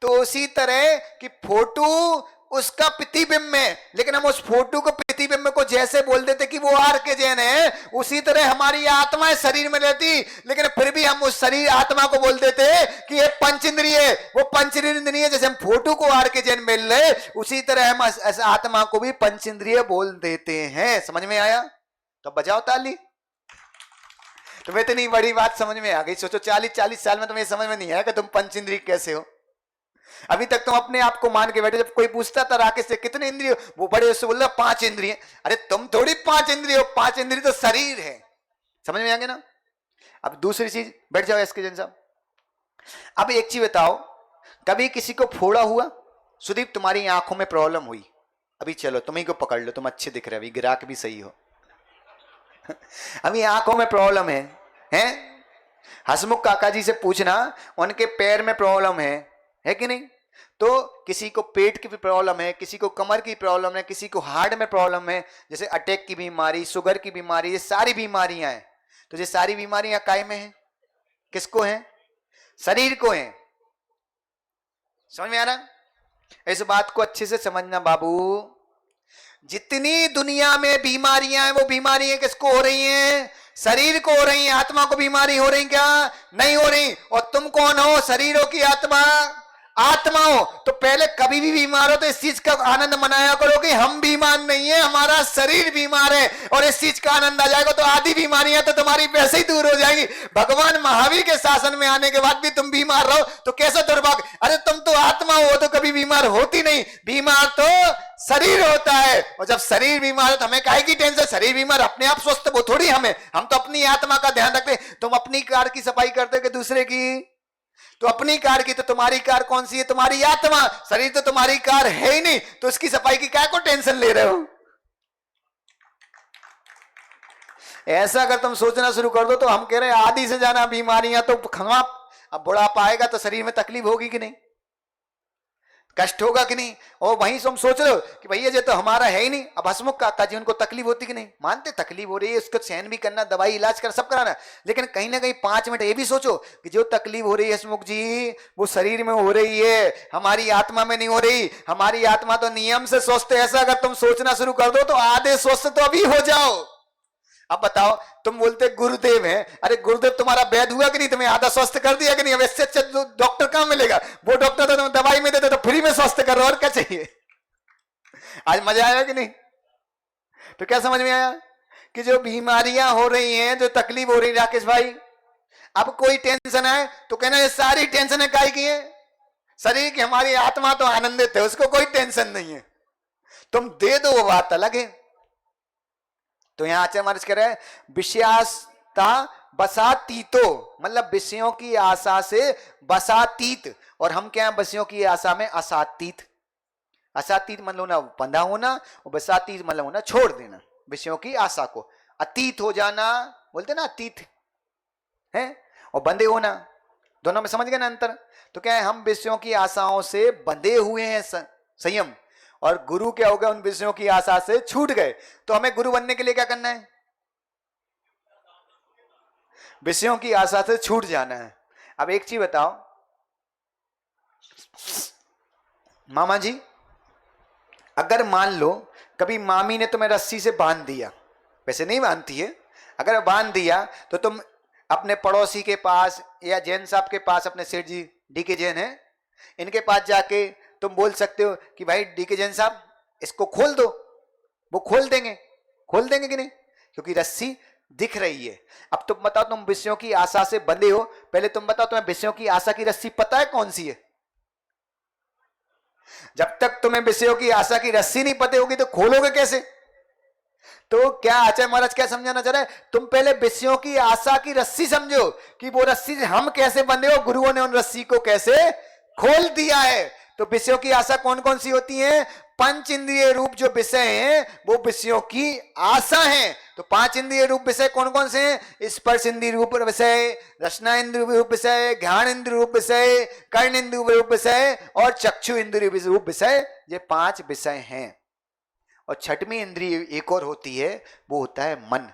तो उसी तरह कि फोटो उसका प्रतिबिंब है, लेकिन हम उस फोटो को प्रतिबिंब को जैसे बोल देते कि वो आर के जैन है, उसी तरह हमारी आत्मा शरीर में रहती, लेकिन फिर भी हम उस शरीर आत्मा को बोल देते कि ये 5 इंद्रिय है, वो 5 इंद्रिय। जैसे हम फोटो को आर के जैन मिल रहे, उसी तरह हम आत्मा को भी 5 इंद्रिय बोल देते हैं। समझ में आया? तो बजाओ ताली। तुम्हें इतनी बड़ी बात समझ में आ गई। सोचो 40 साल में तुम्हें समझ में नहीं आया कि तुम 5 इंद्रिय कैसे हो। अभी तक तुम अपने आप को मान के बैठे। जब कोई पूछता था राकेश से कितने इंद्रिय, वो बड़े उससे बोल रहा 5 इंद्रिय। अरे तुम थोड़ी 5 इंद्रिय हो, 5 इंद्रिय तो शरीर है। समझ में आ गया ना? अब दूसरी चीज, बैठ जाओ एसके जैन साहब। अब एक चीज बताओ, कभी किसी को फोड़ा हुआ? सुदीप तुम्हारी आंखों में प्रॉब्लम हुई, अभी चलो तुम्ही को पकड़ लो, तुम अच्छे दिख रहे, अभी ग्राहक भी सही हो। अभी आंखों में प्रॉब्लम है? हसमुख काका जी से पूछना, उनके पैर में प्रॉब्लम है कि नहीं? तो किसी को पेट की भी प्रॉब्लम है, किसी को कमर की प्रॉब्लम है, किसी को हार्ट में प्रॉब्लम है, जैसे अटैक की बीमारी, शुगर की बीमारी, ये सारी बीमारियां हैं। तो ये सारी बीमारियां काय में हैं? किसको हैं? शरीर को हैं। समझ में आ रहा? इस बात को अच्छे से समझना बाबू। जितनी दुनिया में बीमारियां हैं, वो बीमारियां किसको हो रही हैं? शरीर को हो रही है। आत्मा को बीमारी हो रही क्या? नहीं हो रही। और तुम कौन हो? शरीर हो कि आत्मा? आत्मा हो। तो पहले कभी भी बीमार हो तो इस चीज का आनंद मनाया करो कि हम बीमार नहीं है, हमारा शरीर बीमार है, और इस चीज का आनंद आ जाएगा तो आधी बीमारियां तो तुम्हारी वैसे ही दूर हो जाएगी। भगवान महावीर के शासन में आने के बाद भी तुम बीमार रहो तो कैसा दुर्भाग्य। अरे तुम तो आत्मा हो तो कभी बीमार होती नहीं, बीमार तो शरीर होता है। और जब शरीर बीमार है तो हमें काहे की टेंशन? शरीर बीमार, अपने आप स्वस्थ, वो थोड़ी हम तो अपनी आत्मा का ध्यान रखते। तुम अपनी कार की सफाई करते कि दूसरे की? तो अपनी कार की। तो तुम्हारी कार कौन सी है? तुम्हारी आत्मा। शरीर तो तुम्हारी कार है ही नहीं, तो उसकी सफाई की क्या को टेंशन ले रहे हो? ऐसा अगर तुम सोचना शुरू कर दो तो हम कह रहे हैं आधी से ज्यादा बीमारियां तो खंगाप। अब बुढ़ापा आएगा तो शरीर में तकलीफ होगी कि नहीं? कष्ट होगा कि नहीं? और वहीं से हम सोच रहे हो कि भैया ये तो हमारा है ही नहीं। अब हसमुख काका जी उनको तकलीफ होती कि नहीं? मानते तकलीफ हो रही है, उसको सहन भी करना, दवाई इलाज कर सब कराना, लेकिन कहीं ना कहीं 5 मिनट ये भी सोचो कि जो तकलीफ हो रही है हसमुख जी वो शरीर में हो रही है, हमारी आत्मा में नहीं हो रही। हमारी आत्मा तो नियम से स्वस्थ है। ऐसा अगर तुम सोचना शुरू कर दो तो आधे स्वस्थ तो अभी हो जाओ। अब बताओ, तुम बोलते गुरुदेव हैं, अरे गुरुदेव तुम्हारा वैद हुआ कि नहीं? तुम्हें आधा स्वस्थ कर दिया कि नहीं? अब इससे अच्छा डॉक्टर कहां मिलेगा? वो डॉक्टर तो तुम्हें दवाई में देते तो फ्री में स्वस्थ कर रहे हो, और क्या चाहिए? आज मजा आया कि नहीं? तो क्या समझ में आया कि जो बीमारियां हो रही हैं, जो तकलीफ हो रही है, राकेश भाई, अब कोई टेंशन है तो कहना ये सारी टेंशन काहे की है? शरीर की हमारी आत्मा तो आनंदित है, उसको कोई टेंशन नहीं है, तुम दे दो, वो बात अलग है। तो यहां आचार्य महाराज कह रहे हैं विषयास्ता बसातीतो, मतलब विषयों की आशा से बसातीत, और हम क्या है? विषयों की आशा में असातीत। असातीत मतलब होना बंधा होना, और बसातीत मतलब होना छोड़ देना विषयों की आशा को। अतीत हो जाना बोलते ना, अतीत है, और बंधे होना, दोनों में समझ गए ना अंतर? तो क्या है, हम विषयों की आशाओं से बंधे हुए हैं संयम, और गुरु क्या हो गया? उन विषयों की आशा से छूट गए। तो हमें गुरु बनने के लिए क्या करना है? विषयों की आशा से छूट जाना है। अब एक चीज बताओ मामा जी, अगर मान लो कभी मामी ने तुम्हें रस्सी से बांध दिया, वैसे नहीं बांधती है, अगर बांध दिया तो तुम अपने पड़ोसी के पास या जैन साहब के पास, अपने सेठ जी डीके जैन है, इनके पास जाके तुम बोल सकते हो कि भाई डीके जैन साहब इसको खोल दो, वो खोल देंगे कि नहीं? क्योंकि रस्सी दिख रही है। अब तुम बताओ, तुम विषयों की आशा से बंधे हो, पहले तुम बताओ तुम्हें विषयों की आशा की रस्सी पता है कौन सी है? जब तक तुम्हें विषयों की आशा की रस्सी नहीं पता होगी तो खोलोगे कैसे? तो क्या आचार्य महाराज क्या समझाना चाह रहे हैं? तुम पहले विषयों की आशा की रस्सी समझो कि वो रस्सी से हम कैसे बंधे हो, गुरुओं ने उन रस्सी को कैसे खोल दिया है। तो विषयों की आशा कौन कौन सी होती है? पंच इंद्रिय रूप जो विषय हैं वो विषयों की आशा हैं। तो पांच इंद्रिय रूप विषय कौन कौन से हैं? स्पर्श इंद्रिय रूप विषय, रसना इंद्रिय रूप विषय, ज्ञान इंद्रिय रूप विषय, कर्ण इंद्रिय रूप विषय और चक्षु इंद्रिय रूप विषय। ये पांच विषय हैं। और छठवीं इंद्रिय एक और होती है, वो होता है मन,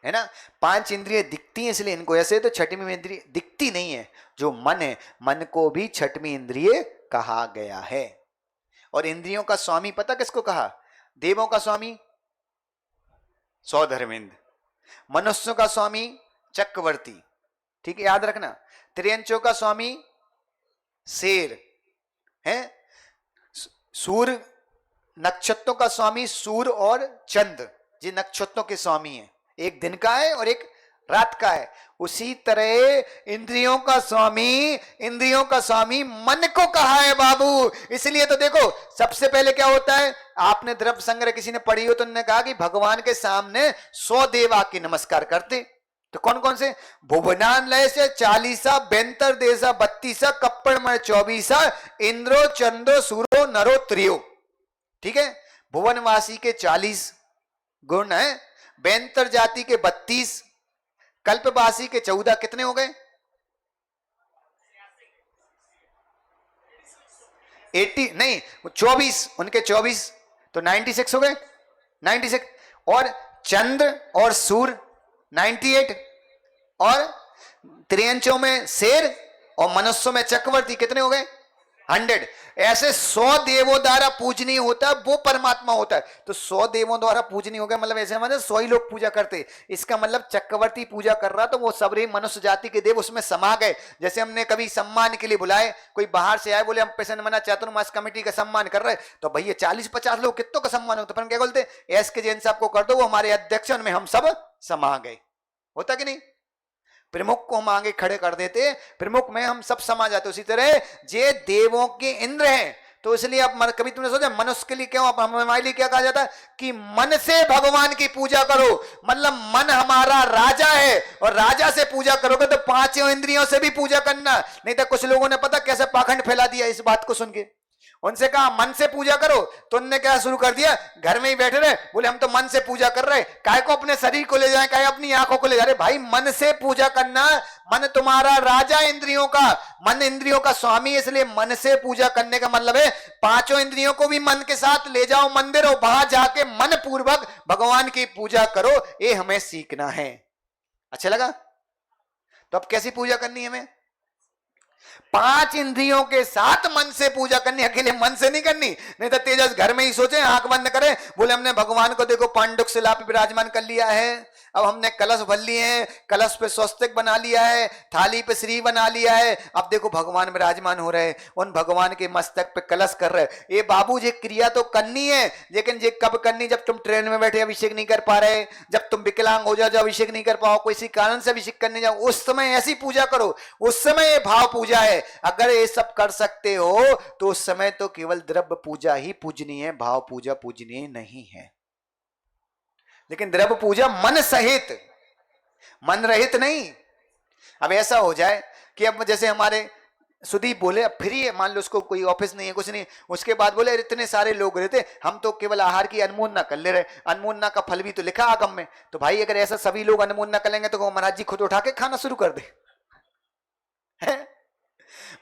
है ना? पांच इंद्रिय दिखती हैं इसलिए इनको ऐसे, तो छठवीं इंद्रिय दिखती नहीं है, जो मन है, मन को भी छठवीं इंद्रिय कहा गया है। और इंद्रियों का स्वामी पता किसको कहा? देवों का स्वामी सौधर्मिंद, मनुष्यों का स्वामी चक्रवर्ती, ठीक है, याद रखना। त्रियंचों का स्वामी शेर है, सूर्य नक्षत्रों का स्वामी सूर्य और चंद्र, जी नक्षत्रों के स्वामी हैं, एक दिन का है और एक रात का है। उसी तरह इंद्रियों का स्वामी मन को कहा है बाबू। इसलिए तो देखो, सबसे पहले क्या होता है, आपने द्रव्य संग्रह किसी ने पढ़ी हो तो उन्होंने कहा कि भगवान के सामने 100 देव आके नमस्कार करते। तो कौन कौन से? भुवनान लय से 40, बेंतर देशा 32, कप्पड़ में 24, इंद्रो चंद्रो सूरो नरो त्रियो, ठीक है। भुवनवासी के 40 गुण है, बेंतर जाति के 32, कल्पवासी के 14, कितने हो गए? 80 नहीं 24, उनके 24 तो 96 हो गए, 96। और चंद्र और सूर्य 98, और त्रियंचों में शेर और मनुष्यों में चक्रवर्ती, कितने हो गए? 100। ऐसे 100 देवों द्वारा पूजनीय होता है वो परमात्मा होता है। तो 100 देवों द्वारा पूजनीय हो गया, मतलब ऐसे मतलब 100 ही लोग पूजा करते, इसका मतलब चक्रवर्ती पूजा कर रहा तो वो सबरे मनुष्य जाति के देव उसमें समा गए। जैसे हमने कभी सम्मान के लिए बुलाए, कोई बाहर से आए, बोले हम पैसे मना चातुर्मास कमेटी का सम्मान कर रहे, तो भैया 40-50 लोग कितनों का सम्मान होता, पर क्या बोलते? एस के जैन साहब को कर दो, वो हमारे अध्यक्ष, उनमें हम सब समा गए। होता कि नहीं? प्रमुख को हम आगे खड़े कर देते, प्रमुख में हम सब समा जाते। उसी तरह जे देवों के इंद्र हैं, तो इसलिए अब कभी तुमने सोचा मनुष्य के लिए क्यों, हमारे लिए क्या कहा जाता है कि मन से भगवान की पूजा करो, मतलब मन हमारा राजा है, और राजा से पूजा करोगे तो 5 इंद्रियों से भी पूजा करना। नहीं तो कुछ लोगों ने पता कैसे पाखंड फैला दिया इस बात को सुन के, उनसे कहा मन से पूजा करो, तो उनने क्या शुरू कर दिया, घर में ही बैठे रहे, बोले हम तो मन से पूजा कर रहे, काहे को अपने शरीर को ले जाए, काहे अपनी आंखों को ले जा रहे। भाई मन से पूजा करना, मन तुम्हारा राजा इंद्रियों का, मन इंद्रियों का स्वामी, इसलिए मन से पूजा करने का मतलब है 5 इंद्रियों को भी मन के साथ ले जाओ मंदिर, और वहां जाके मन पूर्वक भगवान की पूजा करो, ये हमें सीखना है। अच्छा लगा? तो अब कैसी पूजा करनी है हमें? 5 इंद्रियों के साथ मन से पूजा करनी, अकेले मन से नहीं करनी। नहीं तो तेजस घर में ही सोचे, आंख बंद करे, बोले हमने भगवान को देखो पांडुक शिला पे विराजमान कर लिया है, अब हमने कलश भर लिए हैं, कलश पे स्वस्तिक बना लिया है, थाली पे श्री बना लिया है, अब देखो भगवान विराजमान हो रहे हैं, उन भगवान के मस्तक पे कलश कर रहे। ये बाबू जी क्रिया तो करनी है, लेकिन ये कब करनी? जब तुम ट्रेन में बैठे अभिषेक नहीं कर पा रहे, जब तुम विकलांग हो जाओ, जो अभिषेक नहीं कर पाओ, किसी कारण से अभिषेक करने जाओ, उस समय ऐसी पूजा करो, उस समय ये भाव पूजा है। अगर ये सब कर सकते हो तो उस समय तो केवल द्रव्य पूजा ही पूजनीय है, भाव पूजा पूजनीय नहीं है। लेकिन द्रव्य पूजा मन सहित, मन रहित नहीं। अब ऐसा हो जाए कि अब जैसे हमारे सुदीप बोले अब फ्री है, मान लो उसको कोई ऑफिस नहीं है, कुछ नहीं, उसके बाद बोले इतने सारे लोग रहते, हम तो केवल आहार की अनुमोदना कर ले रहे, अनुमोदना का फल भी तो लिखा आगम में। तो भाई अगर ऐसा सभी लोग अनुमोदना करेंगे तो महाराज जी खुद उठा के खाना शुरू कर दे। है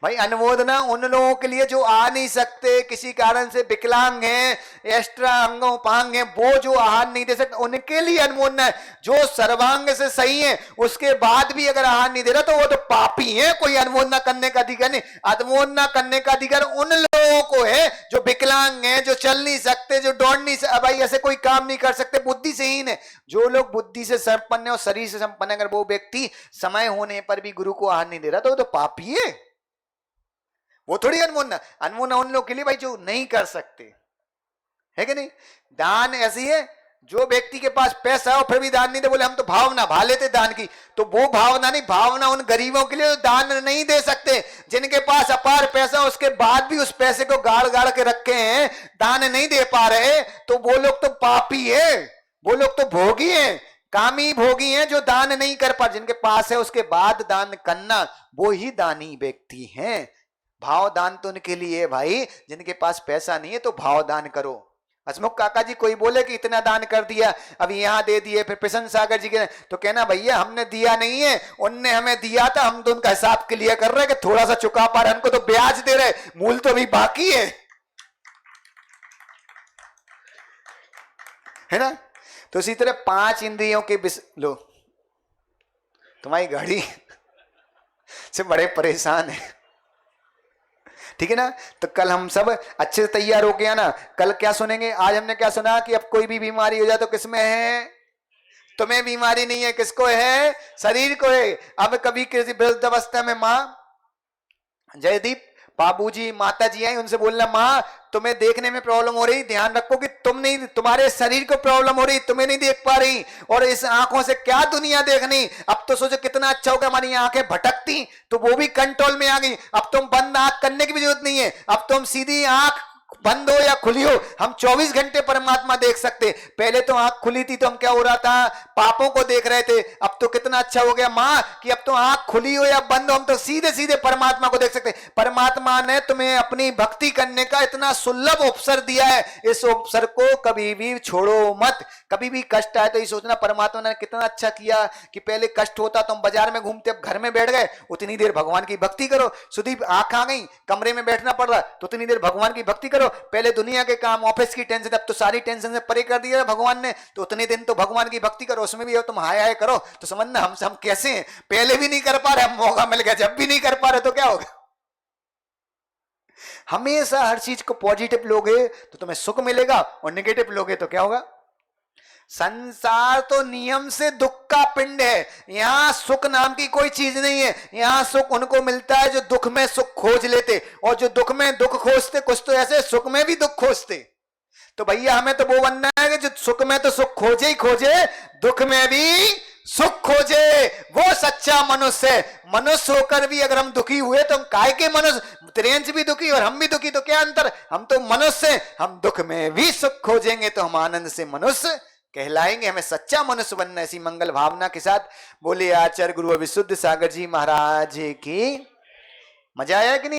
भाई, अनुमोदना उन लोगों के लिए जो आ नहीं सकते, किसी कारण से विकलांग हैं, एक्स्ट्रा अंगों उपांग हैं, वो जो आहार नहीं दे सकते, उनके लिए अनुमोदना है। जो सर्वांग से सही है उसके बाद भी अगर आहार नहीं दे रहा तो वो तो पापी है, कोई अनुमोदना करने का अधिकार नहीं। अनुमोदना करने का अधिकार उन लोगों को है जो विकलांग है, जो चल नहीं सकते, जो दौड़ नहीं सकते, भाई ऐसे कोई काम नहीं कर सकते, बुद्धि से हीन है। जो लोग बुद्धि से संपन्न है और शरीर से संपन्न है, अगर वो व्यक्ति समय होने पर भी गुरु को आहार नहीं दे रहा तो वो तो पापी है, वो थोड़ी अनुमोदना। अनुमोदना उन लोग के लिए भाई जो नहीं कर सकते, है कि नहीं। दान ऐसी है, जो व्यक्ति के पास पैसा हो फिर भी दान नहीं दे, बोले हम तो भावना भा लेते दान की, तो वो भावना नहीं, भावना उन गरीबों के लिए जो दान नहीं दे सकते, जिनके पास अपार पैसा उसके बाद भी उस पैसे को गाड़ गाड़ के रखे हैं, दान नहीं दे पा रहे, तो वो लोग तो पापी है, वो लोग तो भोगी है, कामी भोगी हैं, जो दान नहीं कर पा। जिनके पास है उसके बाद दान करना, वो ही दानी व्यक्ति हैं। भाव दान तो उनके लिए है भाई, जिनके पास पैसा नहीं है तो भाव दान करो। हसमुख काका जी कोई बोले कि इतना दान कर दिया, अभी यहां दे दिए, फिर प्रसन्न सागर जी के, तो कहना भैया हमने दिया नहीं है, उनने हमें दिया था, हम तो उनका हिसाब क्लियर कर रहे हैं कि थोड़ा सा चुका पा रहे, हमको तो ब्याज दे रहे, मूल तो अभी बाकी है ना। तो इसी तरह 5 इंद्रियों के लो, तुम्हारी गाड़ी से बड़े परेशान है, ठीक है ना। तो कल हम सब अच्छे से तैयार हो गया ना, कल क्या सुनेंगे? आज हमने क्या सुना कि अब कोई भी बीमारी हो जाए तो किसमें है? तुम्हें बीमारी नहीं है, किसको है? शरीर को है। अब कभी किसी वृद्ध अवस्था में माँ जयदीप बाबूजी माता जी आई, उनसे बोलना माँ तुम्हें देखने में प्रॉब्लम हो रही, ध्यान रखो कि तुम नहीं, तुम्हारे शरीर को प्रॉब्लम हो रही, तुम्हें नहीं देख पा रही, और इस आंखों से क्या दुनिया देखनी। अब तो सोचो कितना अच्छा होगा, हमारी आंखें भटकती तो वो भी कंट्रोल में आ गई। अब तुम बंद आंख करने की भी जरूरत नहीं है, अब तुम सीधी आंख बंद हो या खुली हो, हम 24 घंटे परमात्मा देख सकते। पहले तो आंख खुली थी तो हम क्या हो रहा था, पापों को देख रहे थे। अब तो कितना अच्छा हो गया मां कि अब तो आंख खुली हो या बंद हो, हम तो सीधे सीधे परमात्मा को देख सकते। परमात्मा ने तुम्हें अपनी भक्ति करने का इतना सुलभ अवसर दिया है, इस अवसर को कभी भी छोड़ो मत। कभी भी कष्ट आए तो ये सोचना परमात्मा ने कितना अच्छा किया कि पहले कष्ट होता तो हम बाजार में घूमते, अब घर में बैठ गए, उतनी देर भगवान की भक्ति करो। सुदीप आंख आ गई, कमरे में बैठना पड़ रहा तो उतनी देर भगवान की भक्ति करो। पहले दुनिया के काम, ऑफिस की टेंशन, अब तो सारी टेंशन से परे कर दिया भगवान ने, तो उतने दिन तो भगवान की भक्ति करो। उसमें भी तुम हाय हाय करो तो समझना हम कैसे हैं, पहले भी नहीं कर पा रहे, मौका मिल गया, जब भी नहीं कर पा रहे तो क्या होगा। हमेशा हर चीज को पॉजिटिव लोगे तो तुम्हें सुख मिलेगा, और नेगेटिव लोगे तो क्या होगा। संसार तो नियम से दुख का पिंड है, यहां सुख नाम की कोई चीज नहीं है। यहां सुख उनको मिलता है जो दुख में सुख खोज लेते, और जो दुख में दुख खोजते, कुछ तो ऐसे सुख में भी दुख खोजते। तो भैया हमें तो वो बनना है कि जो सुख में तो सुख खोजे ही खोजे, दुख में भी सुख खोजे, वो सच्चा मनुष्य है। मनुष्य होकर भी अगर हम दुखी हुए तो हम काय के मनुष्य, त्रियंश भी दुखी और हम भी दुखी, तो क्या अंतर। हम तो मनुष्य हैं, हम दुख में भी सुख खोजेंगे तो हम आनंद से मनुष्य कहलाएंगे। हमें सच्चा मनुष्य बनना, ऐसी मंगल भावना के साथ बोले आचार्य गुरु विशुद्ध सागर जी महाराज की। मजा आया कि नहीं?